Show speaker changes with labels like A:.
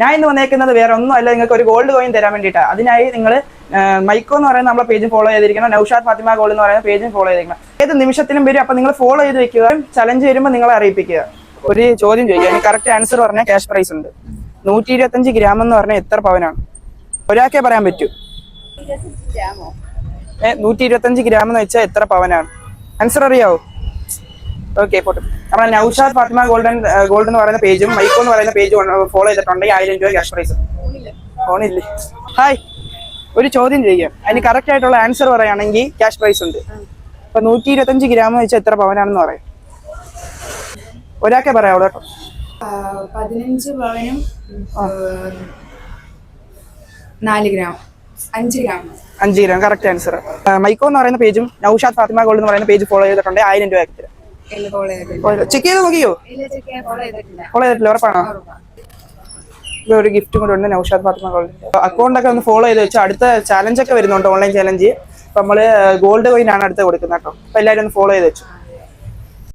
A: ഞാൻ ഇന്ന് വന്നേക്കുന്നത് വേറെ ഒന്നും അല്ല, നിങ്ങൾക്ക് ഒരു ഗോൾഡ് കോയിൻ തരാൻ വേണ്ടിയിട്ടാണ്. അതിനായി നിങ്ങൾ മൈക്കോ എന്ന് പറയുന്ന നമ്മളെ പേജും ഫോളോ ചെയ്തിരിക്കണം, നൗഷാദ് ഫാത്തിമ ഗോൾഡ് എന്ന് പറയുന്ന പേജും ഫോളോ ചെയ്തിരിക്കണം. ഏത് നിമിഷത്തിലും വരും. അപ്പോൾ നിങ്ങൾ ഫോളോ ചെയ്ത് വെക്കുക, ചലഞ്ച് വരുമ്പോൾ നിങ്ങളെ അറിയിപ്പിക്കുക. ഒരു ചോദ്യം ചോദിക്കുക, അതിന് കറക്റ്റ് ആൻസർ പറഞ്ഞാൽ ക്യാഷ് പ്രൈസ് ഉണ്ട്. 125 ഗ്രാം എന്ന് പറഞ്ഞാൽ എത്ര പവനാണ്? ഒരാൾക്കേ പറയാൻ പറ്റൂ. 125 ഗ്രാം എന്ന് വെച്ചാൽ എത്ര പവനാണ്? ആൻസർ അറിയാവോ? ഓക്കെ, പോട്ടെ. നമ്മുടെ നൗഷാദ് ഫാത്തിമ ഗോൾഡ് എന്ന് പറയുന്ന പേജും മൈക്കോ എന്ന് പറയുന്ന പേജും ഫോളോ ചെയ്തിട്ടുണ്ടെങ്കിൽ 1000 രൂപ ക്യാഷ് പ്രൈസ്. ഫോണില്ലേ? ഹായ്, ഒരു ചോദ്യം ചെയ്യാം, അതിന് കറക്റ്റ് ആയിട്ടുള്ള ആൻസർ പറയുകയാണെങ്കിൽ ക്യാഷ് പ്രൈസ് ഉണ്ട്. അപ്പൊ 125 ഗ്രാം വെച്ചാൽ എത്ര പവനാണെന്ന് പറയാം. ഒരാൾക്കേ പറയാം കേട്ടോ.
B: 15 പവനും 4 gram 5 gram
A: 5 gram correct answer. മൈക്കോ എന്ന് പറയുന്ന പേജും നൗഷാദ് ഫാത്തിമ ഗോൾഡ് എന്ന് പറയുന്ന പേജ് ഫോളോ ചെയ്തിട്ടുണ്ടെങ്കിൽ 1000 രൂപ തരാം. ചെക്ക് ചെയ്ത് നോക്കിയോ? ഫോളോ ചെയ്തിട്ടില്ല, ഉറപ്പാണോ? ഒരു ഗിഫ്റ്റും കൂടെ ഉണ്ട് നൗഷാദ് ഫാത്തിമ ഗോൾഡ്. അക്കൗണ്ടൊക്കെ ഒന്ന് ഫോളോ ചെയ്ത് വെച്ചാൽ അടുത്ത ചാലഞ്ച് ഒക്കെ വരുന്നുണ്ട്, ഓൺലൈൻ ചാലഞ്ച്. അപ്പൊ നമ്മള് ഗോൾഡ് കോയിൻ ആണ് അടുത്ത് കൊടുക്കുന്നത് കേട്ടോ. അപ്പൊ എല്ലാവരും ഒന്ന് ഫോളോ ചെയ്ത് വെച്ചു.